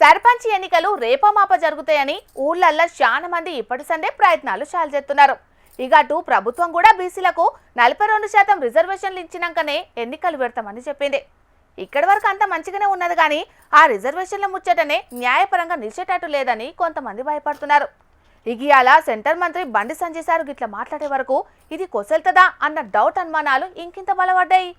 సర్పంచ్ ఎన్నికలు రేపమాప జరుగుతాయని ఊళ్ళల్లో చాలా మంది ఇప్పటి సందే ప్రయత్నాలు చాలు చేస్తున్నారు. ఇక అటు ప్రభుత్వం కూడా బీసీలకు 42% రిజర్వేషన్లు ఇచ్చినాకనే ఎన్నికలు పెడతామని చెప్పింది. ఇక్కడి వరకు అంత మంచిగానే ఉన్నది కానీ ఆ రిజర్వేషన్ల ముచ్చటనే న్యాయపరంగా నిలిచేటట్టు లేదని కొంతమంది భయపడుతున్నారు. ఇగియాల సెంటర్ మంత్రి బండి సంజయ్ సార్ గిట్ల మాట్లాడే వరకు ఇది కొసెల్తదా అన్న డౌట్ అనుమానాలు ఇంకింత బలపడ్డాయి.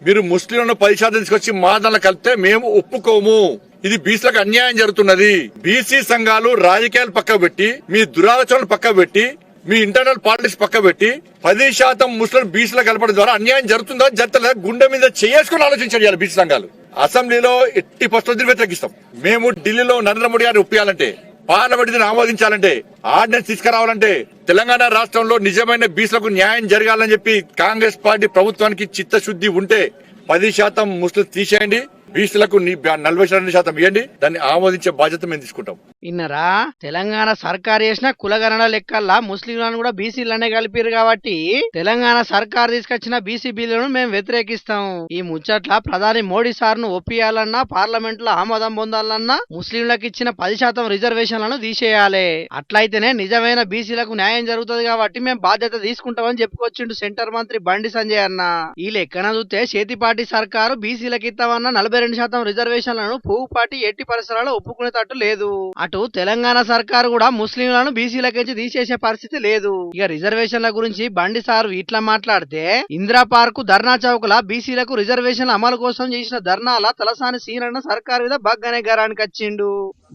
మీరు ముస్లింలను 10% తీసుకొచ్చి మా దాంట్లో కలిపితే మేము ఒప్పుకోము. ఇది బీసీలకు అన్యాయం జరుగుతున్నది. బీసీ సంఘాలు రాజకీయాలు పక్క పెట్టి, మీ దురాలోచనలు పక్క పెట్టి, మీ ఇంటర్నల్ పాలిటిక్స్ పక్క పెట్టి 10% ముస్లిం బీసీలు కలపడం ద్వారా అన్యాయం జరుగుతుందా జరుగుతుందా గుండె మీద చేసుకుని ఆలోచించాలి బీసీ సంఘాలు. అసెంబ్లీలో ఎట్టి పరిస్థితులు వ్యతిరేకిస్తాం. మేము ఢిల్లీలో నరేంద్ర మోడీ గారిని ఒప్పియాలంటే, పార్లమెంట్ ఆమోదించాలంటే, ఆర్డినెన్స్ తీసుకురావాలంటే, తెలంగాణ రాష్ట్రంలో నిజమైన బీసీలకు న్యాయం జరగాలని చెప్పి కాంగ్రెస్ పార్టీ ప్రభుత్వానికి చిత్తశుద్ధి ఉంటే 10% ముస్లిం తీసేయండి, బీసీలకు 42% ఇవ్వండి. దాన్ని ఆమోదించే బాధ్యత మేము తీసుకుంటాం. ఇన్నరా తెలంగాణ సర్కార్ చేసిన కులగణన లెక్కల్లా ముస్లింలను కూడా బీసీలనే కలిపిరు కాబట్టి తెలంగాణ సర్కార్ తీసుకొచ్చిన బీసీ బిల్లును మేము వ్యతిరేకిస్తాం. ఈ ముచ్చట్ల ప్రధాని మోడీ సార్ ను ఒప్పియాలన్నా, పార్లమెంట్ లో ఆమోదం పొందాలన్నా ముస్లింలకు ఇచ్చిన 10% రిజర్వేషన్లను తీసేయాలి. అట్లయితేనే నిజమైన బీసీలకు న్యాయం జరుగుతుంది కాబట్టి మేము బాధ్యత తీసుకుంటామని చెప్పుకొచ్చిండు సెంటర్ మంత్రి బండి సంజయ్ అన్న. ఈ లెక్కన చూస్తే చేతిపాటి సర్కారు బీసీలకు ఇస్తామన్న 42% రిజర్వేషన్లను పువ్వుపాటి ఎట్టి పరిసరాలు ఒప్పుకునేటట్టు లేదు. అటు తెలంగాణ సర్కారు కూడా ముస్లింలను బీసీలకించి తీసేసే పరిస్థితి లేదు. ఇక రిజర్వేషన్ల గురించి బండి సారు ఇట్లా మాట్లాడితే, ఇందిరా పార్కు ధర్నా చౌక్ లా బీసీలకు రిజర్వేషన్ల అమలు కోసం చేసిన ధర్నాల తలసాని సీనన్న సర్కారు మీద బగ్గనే గరానికి వచ్చిండు.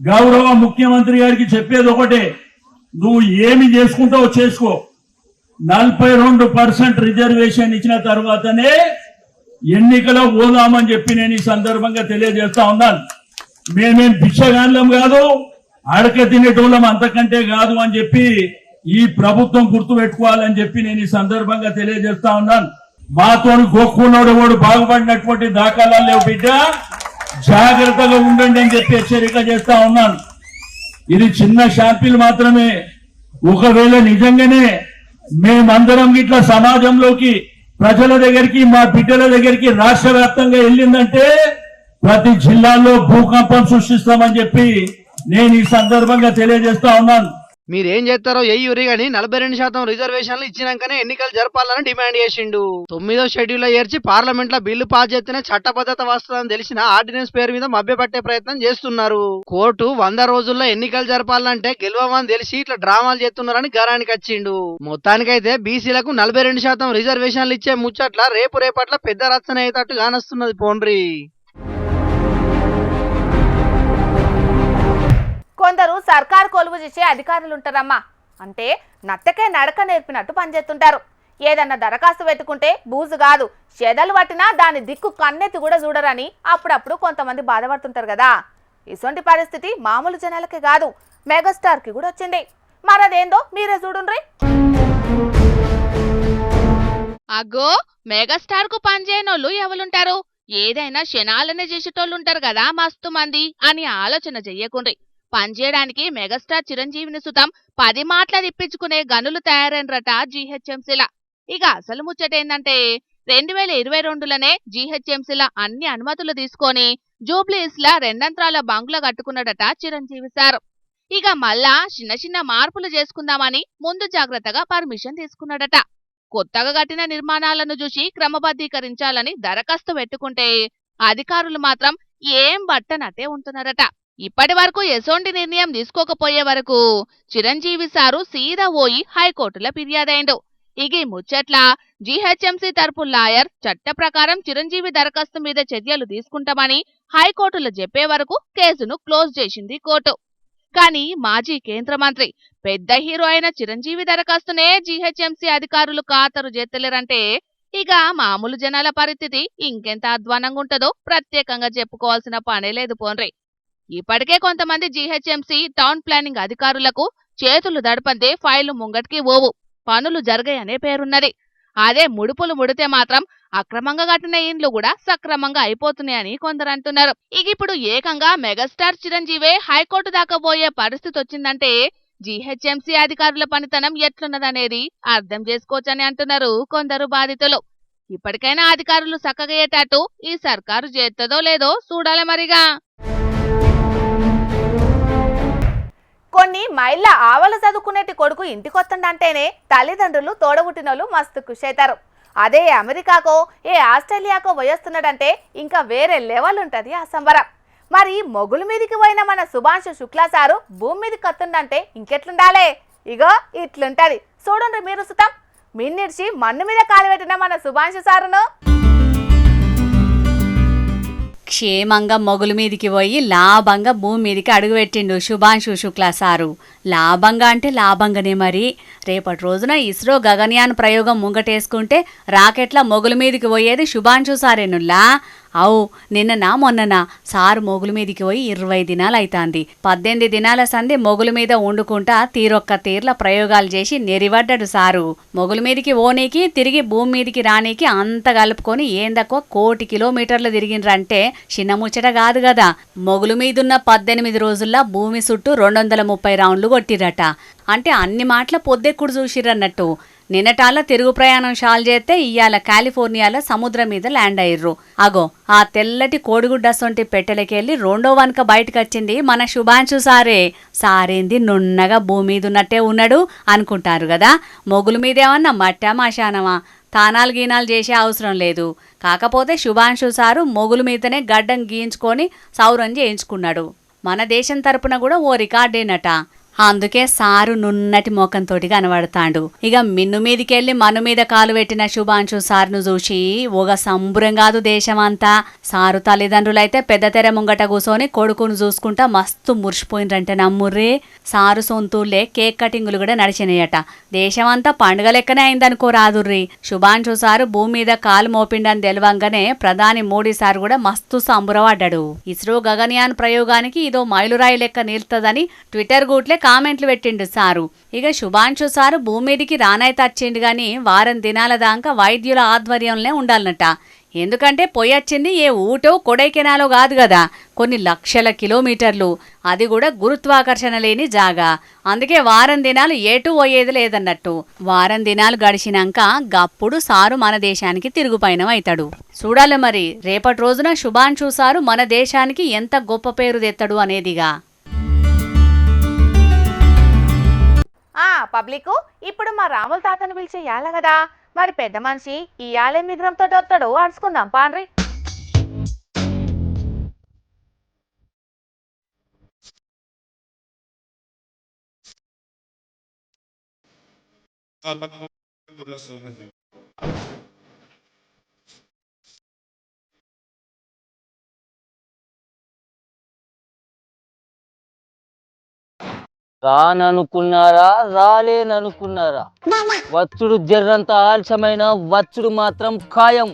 గౌరవ ముఖ్యమంత్రి గారికి చెప్పేది ఒకటే, నువ్వు ఏమి చేసుకుంటావో చేసుకో, 42% రిజర్వేషన్ ఇచ్చిన తర్వాతనే ఎన్నికలో పోదామని చెప్పి నేను ఈ సందర్భంగా తెలియజేస్తా ఉన్నాను. మేమేం భిక్షగాన్లం కాదు, అడక తినేటోళ్ళం అంతకంటే కాదు అని చెప్పి ఈ ప్రభుత్వం గుర్తు పెట్టుకోవాలని చెప్పి నేను ఈ సందర్భంగా తెలియజేస్తా ఉన్నాను. మాతో గొక్కున్నాడు వాడు బాగుపడినటువంటి దాఖలాలు లేవు బిడ్డ, జాగ్రత్తగా ఉండండి అని చెప్పి హెచ్చరిక చేస్తా ఉన్నాను. ఇది చిన్న షాంపిల్ మాత్రమే. ఒకవేళ నిజంగానే మేమందరం ఇట్లా సమాజంలోకి, ప్రజల దగ్గరికి, మా బిడ్డల దగ్గరికి రాష్ట్ర వ్యాప్తంగా వెళ్ళిందంటే ప్రతి జిల్లాలో భూకంపం సృష్టిస్తామని చెప్పి నేను ఈ సందర్భంగా తెలియజేస్తా ఉన్నాను. మీరేం చేస్తారో ఎయ్యూరి గాని 42% రిజర్వేషన్లు ఇచ్చినాకనే ఎన్నికలు జరపాలని డిమాండ్ చేసిండు. 9వ షెడ్యూల్ ఏర్చి పార్లమెంట్ లో బిల్లు పాస్ చేస్తేనే చట్టబద్ధత వస్తుందని తెలిసిన ఆర్డినెన్స్ పేరు మీద మభ్యపట్టే ప్రయత్నం చేస్తున్నారు. కోర్టు 100 రోజుల్లో ఎన్నికలు జరపాలంటే గెలవమని తెలిసి ఇట్లా డ్రామాలు చేస్తున్నారని గరానికి వచ్చిండు. మొత్తానికైతే బీసీలకు 42% రిజర్వేషన్లు ఇచ్చే ముచ్చట్ల రేపట్ల పెద్ద రచన అయ్యేటట్టు కానొస్తున్నది. పోండ్రి కొందరు సర్కారు కొలువు చేసే అధికారులు ఉంటారమ్మా, అంటే నత్తకే నడక నేర్పినట్టు పనిచేస్తుంటారు. ఏదన్నా దరఖాస్తు పెట్టుకుంటే బూజు కాదు, చెదలు పట్టినా దాని దిక్కు కన్నెత్తి కూడా చూడరని అప్పుడప్పుడు కొంతమంది బాధపడుతుంటారు కదా. ఇటువంటి పరిస్థితి మామూలు జనాలకే కాదు, మెగాస్టార్ కి కూడా వచ్చింది. మరదేందో మీరే చూడుండ్రి. అగ్గో, మెగాస్టార్ కు పనిచేయనోళ్ళు ఎవరుంటారు? ఏదైనా క్షణాలనే చేసేటోళ్ళు ఉంటారు కదా మస్తు మంది అని ఆలోచన చెయ్యకుండ్రి. పనిచేయడానికి మెగాస్టార్ చిరంజీవిని సుతం 10 మాటలు తిప్పించుకునే గనులు తయారైనరట జీహెచ్ఎంసీల. ఇక అసలు ముచ్చటేందంటే 2022లోనే జీహెచ్ఎంసీల అన్ని అనుమతులు తీసుకొని జూబ్లీహిల్స్ లా 2 అంతరాల బంగ్లా కట్టుకున్నాడట చిరంజీవి సార్. ఇక మళ్ళా చిన్న మార్పులు చేసుకుందామని ముందు జాగ్రత్తగా పర్మిషన్ తీసుకున్నాడట. కొత్తగా కట్టిన నిర్మాణాలను చూసి క్రమబద్ధీకరించాలని దరఖాస్తు పెట్టుకుంటే అధికారులు మాత్రం ఏం బట్టనట్టే ఉంటున్నారట. ఇప్పటి వరకు ఎసోంటి నిర్ణయం తీసుకోకపోయే వరకు చిరంజీవి సారు సీదా పోయి హైకోర్టులో ఫిర్యాదైండు. ఇగి ముచ్చట్ల జీహెచ్ఎంసీ తరపు లాయర్ చట్ట ప్రకారం చిరంజీవి దరఖాస్తు మీద చర్యలు తీసుకుంటామని హైకోర్టులో చెప్పే వరకు కేసును క్లోజ్ చేసింది కోర్టు. కానీ మాజీ కేంద్ర మంత్రి, పెద్ద హీరో అయిన చిరంజీవి దరఖాస్తునే జీహెచ్ఎంసీ అధికారులు ఖాతరు చేస్తలేరంటే ఇక మామూలు జనాల పరిస్థితి ఇంకెంత అధ్వానంగా ఉంటుందో ప్రత్యేకంగా చెప్పుకోవాల్సిన పనే లేదు. పోన్రి ఇప్పటికే కొంతమంది జీహెచ్ఎంసీ టౌన్ ప్లానింగ్ అధికారులకు చేతులు దడపందే ఫైళ్లు ముంగటికి ఓవు, పనులు జరగాయనే పేరున్నది. అదే ముడుపులు ముడితే మాత్రం అక్రమంగా కట్టిన ఇండ్లు కూడా సక్రమంగా అయిపోతున్నాయని కొందరు అంటున్నారు. ఇక ఇప్పుడు ఏకంగా మెగాస్టార్ చిరంజీవే హైకోర్టు దాకా పోయే పరిస్థితి వచ్చిందంటే జీహెచ్ఎంసీ అధికారుల పనితనం ఎట్లున్నదనేది అర్థం చేసుకోవచ్చని అంటున్నారు కొందరు బాధితులు. ఇప్పటికైనా అధికారులు చక్కగయ్యేటట్టు ఈ సర్కారు చేస్తుందో లేదో చూడాలి మరిగా. కొన్ని మైళ్ళ ఆవల చదువుకునేటి కొడుకు ఇంటికొత్తండంటేనే తల్లిదండ్రులు తోడబుట్టినోళ్ళు మస్తు ఖుషైతారు. అదే అమెరికాకో ఏ ఆస్ట్రేలియాకో పోయేస్తున్నాడంటే ఇంకా వేరే లెవెల్ ఉంటుంది ఆ సంబరం. మరి మొగుల మీదికి పోయిన మన సుభాంశు శుక్లా సారు భూమి మీదకి వస్తుండంటే ఇంకెట్లుండాలే? ఇగో ఇట్లుంటది చూడండి మీరు సుతం. మిన్నిడిచి మన్ను మీద కాలు పెట్టిన మన సుభాంశు సారును క్షేమంగా మొగుల మీదికి పోయి లాభంగా భూమి మీదికి అడుగుపెట్టిండు శుభాంశు శుక్లా సారు. లాభంగా అంటే లాభంగానే మరి. రేపటి రోజున ఇస్రో గగన్యాన్ ప్రయోగం ముంగటేసుకుంటే రాకెట్ల మొగుల మీదికి పోయేది శుభాంశు సారేనుల్లా. అవు నిన్ననా మొన్ననా సారు మొగుల మీదికి పోయి 20 దినాలు అవుతాంది. 18 దినాల సంది మొగుల మీద వండుకుంటా తీరొక్క తీర్ల ప్రయోగాలు చేసి నెరివడ్డాడు సారు. మొగుల మీదికి ఓనీకి తిరిగి భూమి మీదికి రానీకి అంత కలుపుకొని ఏందక్కువ 1 కోటి కిలోమీటర్లు తిరిగిండ్రంటే చిన్న ముచ్చట కాదు కదా. మొగుల మీదున్న 18 రోజుల్లో భూమి చుట్టూ 230 రౌండ్లు కొట్టిరట. అంటే అన్ని మాటల పొద్దెక్కుడు చూసిరన్నట్టు. నిన్నటాల తిరుగు ప్రయాణం షాల్ చేస్తే ఇయ్యాల కాలిఫోర్నియాలో సముద్రం మీద ల్యాండ్ అయ్యిర్రు. అగో ఆ తెల్లటి కోడిగుడ్డ సొంటి పెట్టెలకెళ్ళి 2వ వనక బయటకొచ్చింది మన శుభాంశు సారే. సారేంది నున్నగా భూమి మీద ఉన్నట్టే ఉన్నాడు అనుకుంటారు కదా. మొగుల మీదేమన్నా మట్టా మాశానమా? తానాలు గీనాలు చేసే అవసరం లేదు. కాకపోతే శుభాంశు సారు మొగుల మీదనే గడ్డం గీయించుకొని సౌరం చేయించుకున్నాడు. మన దేశం తరపున కూడా ఓ రికార్డేనట. అందుకే సారు నున్నటి మోకంతోటి కనబడతాడు. ఇక మిన్ను మీదికెళ్ళి మను మీద కాలు పెట్టిన శుభాంశు సారును చూసి ఒక సంబురం కాదు దేశమంతా. సారు తల్లిదండ్రులైతే పెద్ద తెర ముంగట కూసోని కొడుకును చూసుకుంటా మస్తు మురిసిపోయినరంటే నమ్ముర్రే. సారు సొంతూళ్ళే కేక్ కటింగులు కూడా నడిచినాయట. దేశమంతా పండుగ లెక్కనే అయిందనుకో రాదుర్రి. శుభాంశు సారు భూమి మీద కాలు మోపిండని తెలవంగానే ప్రధాని మోడీ సారు కూడా మస్తు సంబురపడ్డాడు. ఇస్రో గగన్యాన్ ప్రయోగానికి ఇదో మైలురాయి లెక్క నిలుతుందని ట్విట్టర్ గూట్లే కామెంట్లు పెట్టిండు సారు. ఇక శుభాంశు సారు భూమి మీదికి రానైతే వచ్చిండు గాని వారం దినాల దాకా వైద్యుల ఆధ్వర్యంలోనే ఉండాలన్నట. ఎందుకంటే పోయొచ్చింది ఏ ఊటో కొడైకెనాలో కాదు కదా, కొన్ని లక్షల కిలోమీటర్లు. అది కూడా గురుత్వాకర్షణ లేని జాగా. అందుకే వారం దినాలు ఏటూ పోయేది లేదన్నట్టు. వారం దినాలు గడిచినాక గప్పుడు సారు మన దేశానికి తిరుగుపయనం అవుతాడు. చూడాలి మరి రేపటి రోజున శుభాంశు సారు మన దేశానికి ఎంత గొప్ప పేరు తెత్తడు అనేదిగా. పబ్లిక్ ఇప్పుడు మా రాముల తాతను పిలిచి ఇయ్యాల కదా. మరి పెద్ద మనిషి ఇయ్యాలే మిగ్రంతో వస్తాడు అడుచుకుందాం పాండ్రి. రాననుకున్నారా రాలేననుకున్నారా, వచ్చుడు జర్రంత ఆలస్యమైన వచ్చుడు మాత్రం ఖాయం.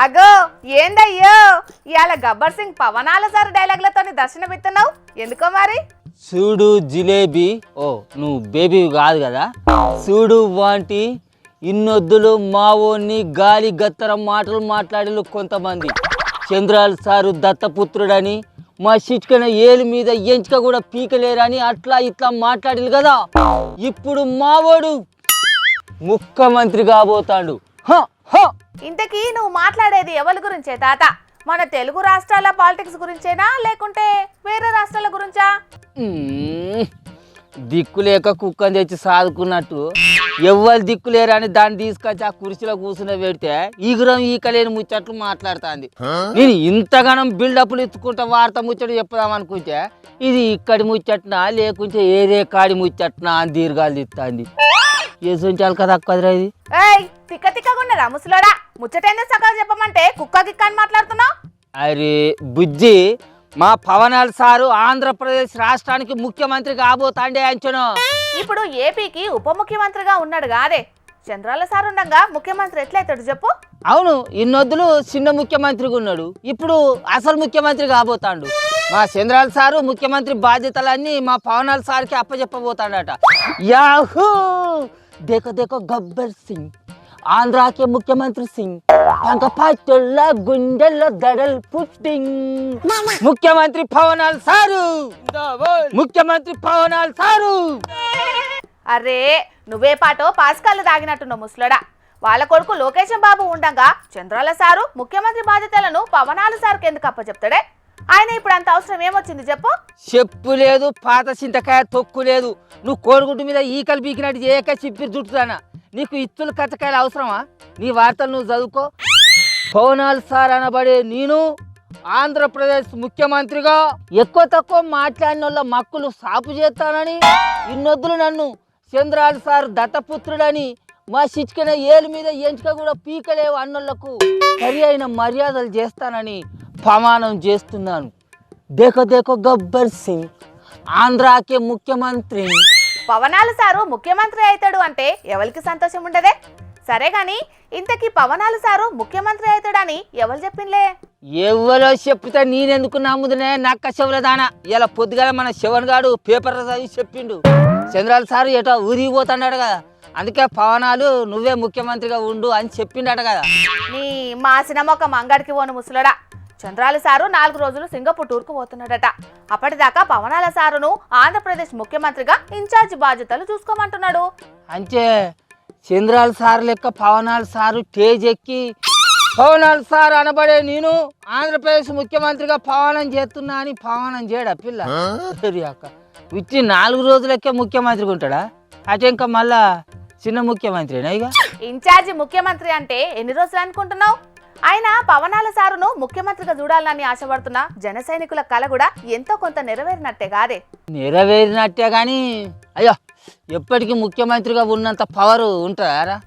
అగో ఏందయ్యో ఇవాళ గబ్బర్ సింగ్ పవనాల సార్ డైలాగ్లతో దర్శనమిస్తున్నావు ఎందుకో మరి? చూడు జిలేబీ, ఓ నువ్వు బేబీ కాదు కదా, చూడు వాంటి ఇన్నొద్దులు మావోని గాలి గత్తరం మాటలు మాట్లాడిలు కొంతమంది. చంద్రాల్ సారు దత్తపుత్రుడని మా చిట్కన ఏలు మీద ఎంచుక కూడా పీకలేరని అట్లా ఇట్లా మాట్లాడిలు కదా. ఇప్పుడు మావోడు ముఖ్యమంత్రి కాబోతాడు. ఇంతకీ నువ్వు మాట్లాడేది ఎవరి గురించే తాత? మన తెలుగు రాష్ట్రాల పాలిటిక్స్ గురించేనా లేకుంటే వేరే రాష్ట్రాల గురించా? దిక్కులేక కుక్కని తెచ్చి సాదుకున్నట్టు ఎవ్వరు దిక్కులేరని దాన్ని తీసుకొచ్చి ఆ కుర్చీలో కూర్చుని పెడితే ఈగురం ఈకలేని ముచ్చట్లు మాట్లాడుతుంది. నేను ఇంతగానం బిల్డప్లు ఇచ్చుకుంటా వార్త ముచ్చట చెప్పుదాం అనుకుంటే ఇది ఇక్కడి ముచ్చట్నా లేకుంటే ఏదే కాడి ముచ్చట్నా అని దీర్ఘాలు తీస్తుంది. ఏసుంచాలి కదా అక్కదిరా ఇది. తిక్క తిక్కగున్నదా ముసలోడా? ముచ్చటేందో సకాలు చెప్పమంటే కుక్క గిక్క అని మాట్లాడుతున్నావు. అరే బుజ్జి, మా పవనాల్ సారు ఆంధ్రప్రదేశ్ రాష్ట్రానికి ముఖ్యమంత్రి కాబోతాండే అంచను. ఇప్పుడు ఏపీకి ఉప ముఖ్యమంత్రిగా ఉన్నాడు కాదే. చంద్రాల సార్ ఉండగా ముఖ్యమంత్రి ఎట్లయితాడు చెప్పు? అవును, ఇన్నొద్దులు చిన్న ముఖ్యమంత్రిగా ఉన్నాడు, ఇప్పుడు అసలు ముఖ్యమంత్రి కాబోతాడు. మా చంద్రాల సారు ముఖ్యమంత్రి బాధ్యతలన్నీ మా పవనాల్ సార్కి అప్పచెప్పబోతాడట. యాహూ దేకో దేకో గబ్బర్ సింగ్, ఆంధ్రాకే ముఖ్యమంత్రి సింగ్, పంకపాటుల గుండెల్లో దడల్ పుట్టింగ్. ముఖ్యమంత్రి పవనాల్ సారు, ముఖ్యమంత్రి పవనాల్ సారు. అరే నువ్వే పాటో పాస్కాలు తాగినట్టున్నావు ముసలోడా. వాళ్ళ కొడుకు లోకేశం బాబు ఉండగా చంద్రాల సారు ముఖ్యమంత్రి బాధ్యతలను పవనాల సార్కి ఎందుకు అప్పచెప్తాడే? ఆయన ఇప్పుడు అంత అవసరం ఏమొచ్చింది చెప్పు? చెప్పు లేదు, పాత చింతకాయ తొక్కు లేదు. నువ్వు కోడిగుడ్డు మీద ఈకలు పీకినట్టు చేయక చిప్పిరి చుట్టుతానా? నీకు ఇత్తులు కచ్చకాయలు అవసరమా? నీ వార్తలు నువ్వు చదువుకో. పవనాల్ సార్ అనబడే నేను ఆంధ్రప్రదేశ్ ముఖ్యమంత్రిగా ఎక్కువ తక్కువ మాట్లాడిన వాళ్ళ మక్కులు సాపు చేస్తానని, ఇన్నొద్దులు నన్ను చంద్రాల సార్ దత్తపుత్రుడని, మా చిచ్చిన ఏలు మీద ఎంచుక కూడా పీకలేవు అన్నోళ్లకు సరి అయిన మర్యాదలు చేస్తానని ప్రమాణం చేస్తున్నాను. దేకో దేకో గబ్బర్ సింగ్ ఆంధ్రాకే ముఖ్యమంత్రి. పవనాల సారు ముఖ్యమంత్రి అవుతాడు అంటే ఎవరికి సంతోషం ఉండదే? సరే గాని ఇంతకీ పవనాల సారు ముఖ్యమంత్రి అవుతాడని ఎవరు చెప్పిండ్లే? ఎవరో చెప్తే నేనెందుకు నమ్ముదనే నక్క చెవుల దానా. ఇలా పొద్దుగాల మన శివన్ గాడు పేపర్ చదివి చెప్పిండు, చంద్రాల సారు ఎటో ఊరికి పోతున్నాడు కదా, అందుకే పవనాలు నువ్వే ముఖ్యమంత్రిగా ఉండు అని చెప్పిండట కదా. నీ మాసిన మొక్క మంగడికి పోను ముసలడా. చంద్రాల సారు 4 రోజులు సింగపూర్ టూర్కు పోతున్నాడట. అప్పటిదాకా పవనాల సారును ఆంధ్రప్రదేశ్ ముఖ్యమంత్రిగా ఇన్ఛార్జి బాధ్యతలు చూసుకోమంటున్నాడు. అంటే చంద్రాల సార్ లెక్క పవనాల సారు స్టేజ్ ఎక్కి పవనాల సార్ అనబడే నేను ఆంధ్రప్రదేశ్ ముఖ్యమంత్రిగా పవనం చేస్తున్నా అని పవనం చేయడా పిల్ల? విచ్చి 4 రోజులకే ముఖ్యమంత్రిగా ఉంటాడా? అటే ఇంకా మళ్ళా చిన్న ముఖ్యమంత్రినా? ఇక ఇన్ఛార్జి ముఖ్యమంత్రి అంటే ఎన్ని రోజులు అనుకుంటున్నావు? ఆయన పవనాల సారును ముఖ్యమంత్రిగా చూడాలని ఆశపడుతున్న జన సైనికుల కళ కూడా ఎంతో కొంత నెరవేరినట్టే కాదే? నెరవేరినట్టే కానీ అయ్యో ఎప్పటికీ ముఖ్యమంత్రిగా ఉన్నంత పవర్ ఉంటుందారా?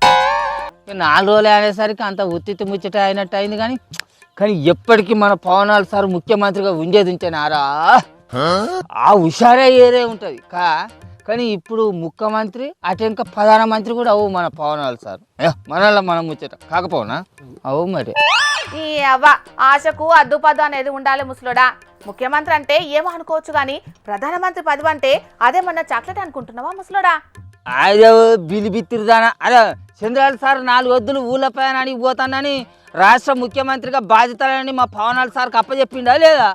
4 రోజులు అనేసరికి అంత ఉత్తి ముచ్చట అయినట్టు అయింది. కానీ ఎప్పటికీ మన పవనాల సార్ ముఖ్యమంత్రిగా ఉండేది ఉంటేనారా ఆ హుషారే ఏరే ఉంటుంది కానీ ఇప్పుడు ముఖ్యమంత్రి అటు ఇంకా ప్రధానమంత్రి కూడా అవు మన పవనాల సార్. మనలో మనం ముచ్చట కాకపోనా అవు మరి. ఈ అవ్వ ఆశకు అడ్డుపద్దు అనేది ఉండాలి ముసలోడా. ముఖ్యమంత్రి అంటే ఏమో అనుకోవచ్చు కానీ ప్రధానమంత్రి పదవి అంటే అదేమన్నా చాక్లెట్ అనుకుంటున్నావా ముసలోడా? అదే బిలిబిత్తిరిదానా. అదే చంద్రాల సార్ 4 వద్దులు ఊళ్ళ ప్రయాణానికి పోతానని రాష్ట్ర ముఖ్యమంత్రిగా బాధ్యతలని మా పవనాల సార్కి అప్పచెప్పిండా లేదా?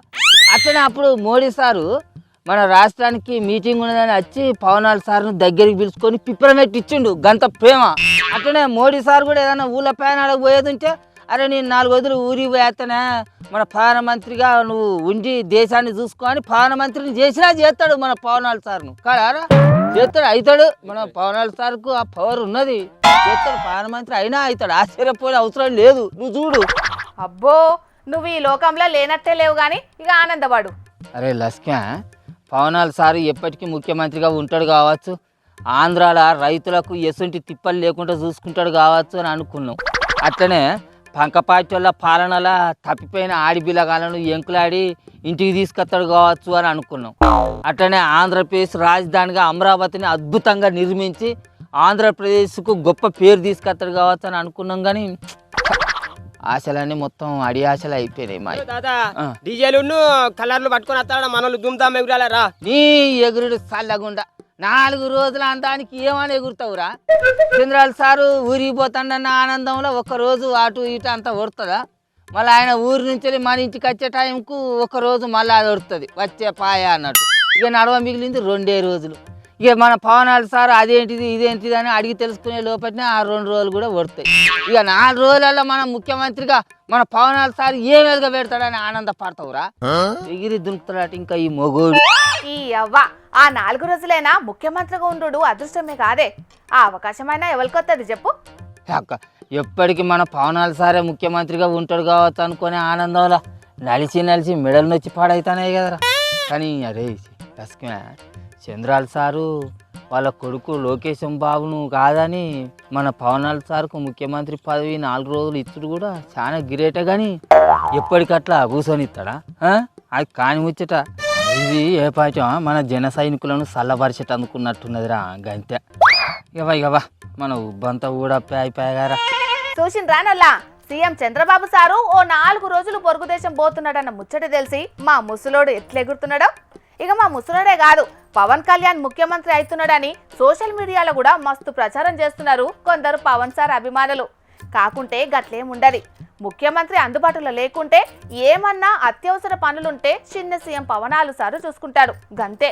అట్లనే అప్పుడు మోడీ సారు మన రాష్ట్రానికి మీటింగ్ ఉన్నదని వచ్చి పవనాల సార్ను దగ్గరికి పిలుచుకొని పిప్పరమెట్టి ఇచ్చిండు, గంత ప్రేమ. అట్లనే మోడీ సార్ కూడా ఏదైనా ఊళ్ళ ప్రయాణాలకు పోయేది ఉంటే, అరే నేను 4 రోజులు ఊరికి పోయేస్తేనే మన ప్రధానమంత్రిగా నువ్వు ఉండి దేశాన్ని చూసుకొని ప్రధానమంత్రిని చేసినా చేస్తాడు మన పవనాల సార్ను కాడారా? చేస్తాడు, అవుతాడు. మన పవనాల సార్కు ఆ పవర్ ఉన్నది, చేస్తాడు. ప్రధానమంత్రి అయినా అవుతాడు, ఆశ్చర్యపోయే అవసరం లేదు. నువ్వు చూడు. అబ్బో నువ్వు ఈ లోకంలో లేనట్టే లేవు గాని ఇక ఆనందపడు. అరే లస్కా, పవనాల సార్ ఎప్పటికీ ముఖ్యమంత్రిగా ఉంటాడు కావచ్చు, ఆంధ్రాల రైతులకు ఎసుంటి తిప్పలు లేకుండా చూసుకుంటాడు కావచ్చు అని అనుకున్నాం. అట్లనే పంకపాటి వాళ్ళ పాలనలా తప్పిపోయిన ఆడిబిల్లగాలను ఎంకులాడి ఇంటికి తీసుకొస్తాడు కావచ్చు అని అనుకున్నాం. అట్లనే ఆంధ్రప్రదేశ్ రాజధానిగా అమరావతిని అద్భుతంగా నిర్మించి ఆంధ్రప్రదేశ్కు గొప్ప పేరు తీసుకొస్తాడు కావచ్చు అని అనుకున్నాం. కానీ ఆశలన్నీ మొత్తం అడి ఆశలు అయిపోయినాయి మా. డీజేలు కలర్లు పట్టుకొని వస్తాడు మనోళ్ళు దుమ్దాం ఎగురాలరా. నీ ఎగురుడు చల్లగుండా 4 రోజుల అందానికి ఏమని ఎగురుతావురా? చంద్రాల సారు ఊరికి పోతాడన్న ఆనందంలో 1 రోజు అటు ఇటు అంతా ఒడుతుందా? మళ్ళీ ఆయన ఊరి నుంచి మన ఇంటికి వచ్చే టైంకు 1 రోజు మళ్ళీ అది ఒడుతుంది, వచ్చే పాయ అన్నట్టు. ఇక నడవ మిగిలింది 2 రోజులు. ఇక మన పవనాల సార్ అదేంటిది ఇదేంటిది అని అడిగి తెలుసుకునే లోపలనే ఆ 2 రోజులు కూడా ఒడతాయి. ఇక 4 రోజులలో మనం ముఖ్యమంత్రిగా మన పవనాల సార్ ఏ వెలుగా పెడతాడని ఆనందపడతావురా? ఎగిరి దునుకుతాడట ఇంకా ఈ మొగోడు. ఈ అవ్వ ఆ 4 రోజులైనా ముఖ్యమంత్రిగా ఉండు అదృష్టమే కాదే? ఆ అవకాశమైనా ఎవరికొత్తది చెప్పు? అక్క ఎప్పటికీ మన పవనాల సారే ముఖ్యమంత్రిగా ఉంటాడు కావచ్చు అనుకునే ఆనందంలో నలిచి మెడలు నొచ్చి పాడైతానే కదరా. కానీ అరే లక్ష్మీ, చంద్రాల సారు వాళ్ళ కొడుకు లోకేశం బాబును కాదని మన పవనాల సార్కు ముఖ్యమంత్రి పదవి 4 రోజులు ఇచ్చుడు కూడా చాలా గిరేట. కానీ ఎప్పటికట్లా కూర్చొని ఇస్తాడా? అది కాని ముచ్చట. ఇది ఏ పాచం మన జన సైనికులను చల్లబరిచేట అందుకున్నట్టున్నదిరా గంతే. ఇవ్వ మన ఉబ్బంతా కూడా అయిపోయారా? చూసిండ్రా నల్లా, సీఎం చంద్రబాబు సారు ఓ 4 రోజులు పొరుగు దేశం పోతున్నాడన్న ముచ్చట తెలిసి మా ముసలోడు ఎట్లెగురుతున్నాడో. ఇక మా ముసలోడే కాదు, పవన్ కళ్యాణ్ ముఖ్యమంత్రి అవుతున్నాడని సోషల్ మీడియాలో కూడా మస్తు ప్రచారం చేస్తున్నారు కొందరు పవన్ సార్ అభిమానులు. కాకుంటే గట్లేముండది, ముఖ్యమంత్రి అందుబాటులో లేకుంటే ఏమన్నా అత్యవసర పనులుంటే చిన్న సీఎం పవనాలు సారు చూసుకుంటాడు గంతే.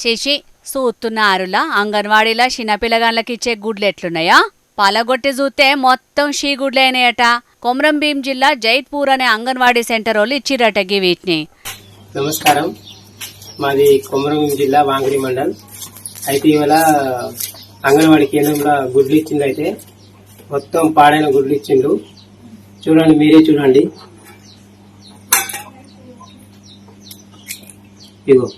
చేసి చూస్తున్నారులా అంగన్వాడీలా చిన్నపిల్లగాళ్ళకి ఇచ్చే గుడ్లు ఎట్లున్నాయా? పలగొట్టి చూస్తే మొత్తం షీ గుడ్లైనాయట. కొమరం భీం జిల్లా జైత్పూర్ అనే అంగన్వాడీ సెంటర్ వాళ్ళు ఇచ్చిరట వీటిని. నమస్కారం, మాది కొమరం జిల్లా వాంగిడి మండల్. అయితే ఇవాళ అంగన్వాడీ కేంద్రంలో గుడ్లు ఇచ్చిండు. అయితే మొత్తం పాడైన గుడ్లు ఇచ్చిండు. చూడండి, మీరే చూడండి. ఇగో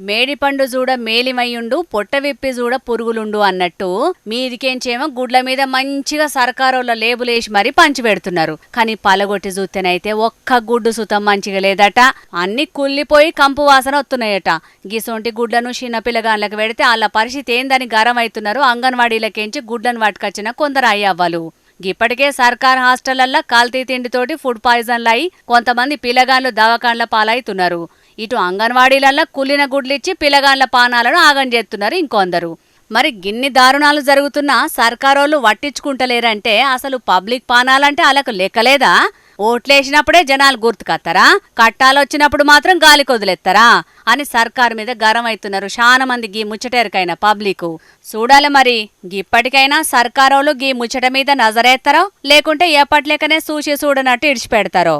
మేడిపండు చూడ మేలిమయ్యుండు, పొట్ట విప్పి చూడ పురుగులుండు అన్నట్టు మీదికేంచేమో గుడ్ల మీద మంచిగా సర్కారోళ్ళ లేబులేసి మరీ పంచి పెడుతున్నారు. కానీ పలగొట్టి చూస్తేనైతే ఒక్క గుడ్డు సుతం మంచిగా లేదట. అన్ని కుళ్ళిపోయి కంపు వాసన వస్తున్నాయట. గిసొంటి గుడ్లను చిన్నపిల్లగాళ్ళకి పెడితే వాళ్ళ పరిస్థితి ఏందని గరం అవుతున్నారు అంగన్వాడీలకేంచి గుడ్లను పట్టుకొచ్చిన కొందరు అయ్యవ్వలు. ఇప్పటికే సర్కార్ హాస్టళ్లల్లో కల్తీ తిండితోటి ఫుడ్ పాయిజన్లు అయి కొంతమంది పిల్లగాండ్లు దవాఖాన్ల పాలవుతున్నారు. ఇటు అంగన్వాడీలల్లో కుళ్ళిన గుడ్లిచ్చి పిల్లగాండ్ల పానాలను ఆగం చేస్తున్నారు ఇంకొందరు. మరి గిన్ని దారుణాలు జరుగుతున్నా సర్కారోళ్ళు పట్టించుకుంటలేరంటే అసలు పబ్లిక్ పానాలంటే వాళ్ళకు లెక్కలేదా? ఓట్లేసినప్పుడే జనాలు గుర్తుకత్తారా? కట్టాలొచ్చినప్పుడు మాత్రం గాలి కొదిలేస్తారా అని సర్కారు మీద గరం అవుతున్నారు చాలా మంది గీ ముచ్చటెరకైన పబ్లిక్. చూడాలి మరి ఇప్పటికైనా సర్కారోళ్ళు గీ ముచ్చట మీద నజరేస్తారో లేకుంటే ఎప్పట్లేకనే చూసి చూడనట్టు ఇడిచిపెడతారో.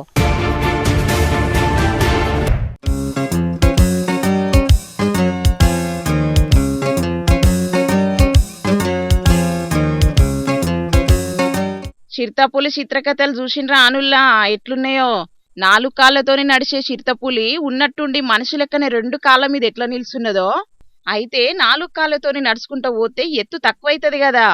చిరుతపులి చిత్రకథలు చూసిండ్రా ఆనుల్లా ఎట్లున్నాయో? 4 కాళ్ళతోని నడిచే చిరుతపులి ఉన్నట్టుండి మనిషి లెక్కనే 2 కాళ్ళ మీద ఎట్లా నిల్చున్నదో, అయితే 4 కాళ్ళతోని నడుచుకుంటూ పోతే ఎత్తు తక్కువైతది కదా.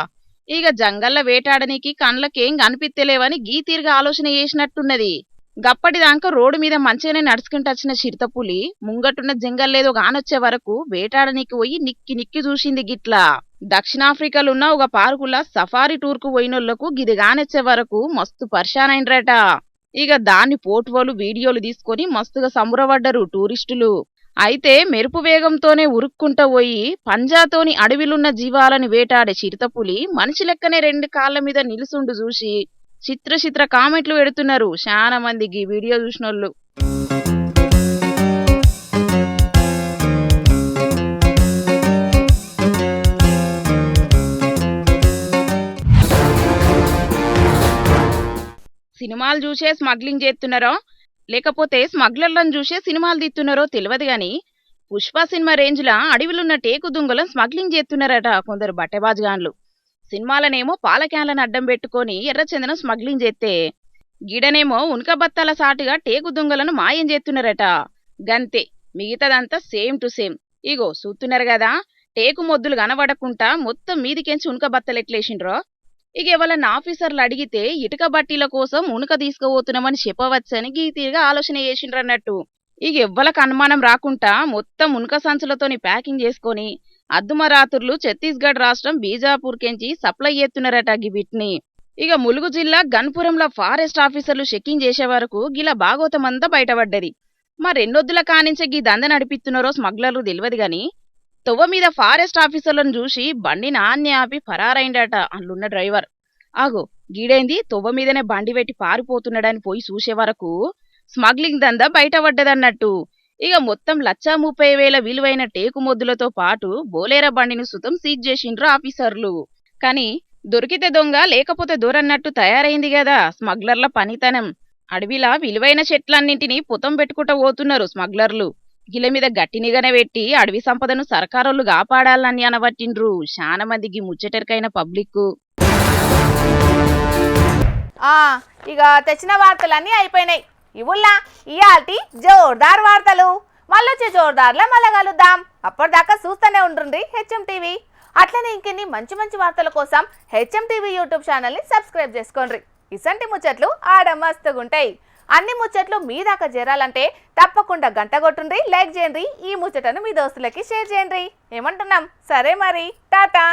ఇక జంగల్ల వేటాడనికి కండ్లకేం కనిపిత్తలేవని గీ తీరుగా ఆలోచన చేసినట్టున్నది. గప్పటిదాకా రోడ్డు మీద మంచిగానే నడుచుకుంటూ వచ్చిన చిరుతపులి ముంగటున్న జంగల్లేదో గానొచ్చే వరకు వేటాడనికి పోయి నిక్కి నిక్కి చూసింది గిట్లా. దక్షిణాఫ్రికాలో ఉన్న ఒక పార్కుల సఫారీ టూర్ కు పోయినోళ్లకు గిది గానొచ్చే వరకు మస్తు పరిశానైండ్రట. ఇక దాన్ని ఫోటోలు వీడియోలు తీసుకొని మస్తుగా సంబరపడ్డరు టూరిస్టులు. అయితే మెరుపు వేగంతోనే ఉరుక్కుంటూ పోయి పంజాతోని అడవిలున్న జీవాలను వేటాడే చిరుతపులి మనిషి లెక్కనే 2 కాళ్ళ మీద నిలుసుండు చూసి చిత్ర కామెంట్లు పెడుతున్నారు చాలా మంది ఈ వీడియో చూసినోళ్ళు. సినిమాలు చూసే స్మగ్లింగ్ చేస్తున్నారో లేకపోతే స్మగ్లర్లను చూసే సినిమాలు తీస్తున్నారో తెలియదు గాని పుష్ప సినిమా రేంజ్లా అడవిలున్న టేకు దుంగలను స్మగ్లింగ్ చేస్తున్నారట కొందరు బట్టెబాజ్గాన్లు. సినిమాలనేమో పాల క్యాన్లను అడ్డం పెట్టుకొని ఎర్రచందనం స్మగ్లింగ్ చేస్తే గిడనేమో ఉనక బత్తాల సాటుగా టేకు దుంగలను మాయం చేస్తున్నారట. గంతే, మిగతాదంతా సేమ్ టు సేమ్. ఇగో చూస్తున్నారు కదా, టేకు మొద్దులు కనబడకుండా మొత్తం మీదికెంచి ఉనక బత్తలు ఎట్లేసిండ్రో. ఇక ఎవరన్నా ఆఫీసర్లు అడిగితే ఇటుక బట్టీల కోసం ఉనక తీసుకుపోతున్నామని చెప్పవచ్చని గీ తీరుగా ఆలోచన చేసిండ్రన్నట్టు. ఇక ఎవ్వలకు అనుమానం రాకుండా మొత్తం ఉనక సంచులతోని ప్యాకింగ్ చేసుకొని అద్దుమరాత్రులు ఛత్తీస్గఢ్ రాష్ట్రం బీజాపూర్కెంచి సప్లై చేస్తున్నారట వీటిని. ఇక ములుగు జిల్లా గన్పురంలో ఫారెస్ట్ ఆఫీసర్లు చెక్కింగ్ చేసే వరకు గిలా భాగోతమంతా బయటపడ్డది. మరెన్నొద్దుల కానించే గీ దంద నడిపిస్తున్నారో స్మగ్లర్లు తెలియదు గాని తొవ్వ మీద ఫారెస్ట్ ఆఫీసర్లను చూసి బండి నాన్నే ఆపి ఫరారైండట అందున్న డ్రైవర్. ఆగో గీడైంది, తొవ్వ మీదనే బండి పెట్టి పారిపోతున్నాడని పోయి చూసే వరకు స్మగ్లింగ్ దందా బయటపడ్డదన్నట్టు. ఇక మొత్తం 1,30,000 విలువైన టేకు మొద్దులతో పాటు బోలేరా బండిని సుతం సీజ్ చేసిండ్రు ఆఫీసర్లు. కానీ దొరికితే దొంగ లేకపోతే దూరన్నట్టు తయారైంది కదా స్మగ్లర్ల పనితనం. అడవిలా విలువైన చెట్లన్నింటినీ పుతం పెట్టుకుంటూ పోతున్నారు స్మగ్లర్లు. గిల మీద గట్టినిగానే పెట్టి అడవి సంపదను సర్కారోళ్ళు కాపాడాలని అనబట్టిండ్రు చాలా మందికి ముచ్చటెరకైన పబ్లిక్. ఇక తెచ్చిన వార్తలన్నీ అయిపోయినాయి. ఇవుల్లా ఇయాల్టి జోర్దార్ వార్తలు. మళ్ళొచ్చే జోర్దార్లో మళ్ళా కలుద్దాం. అప్పటిదాకా చూస్తూనే ఉండండి హెచ్ఎం టీవీ. అట్లనే ఇంకెన్ని మంచి మంచి వార్తల కోసం హెచ్ఎం టీవీ యూట్యూబ్ ఛానల్ని సబ్స్క్రైబ్ చేసుకోండి. ఇసంటి ముచ్చట్లు ఆడ మస్తుగుంటాయి. అన్ని ముచ్చట్లు మీ దాకా చేరాలంటే తప్పకుండా గంట కొట్టుండ్రి, లైక్ చేయండి, ఈ ముచ్చటను మీ దోస్తులకి షేర్ చేయండి. ఏమంటున్నాం? సరే మరి, టాటా.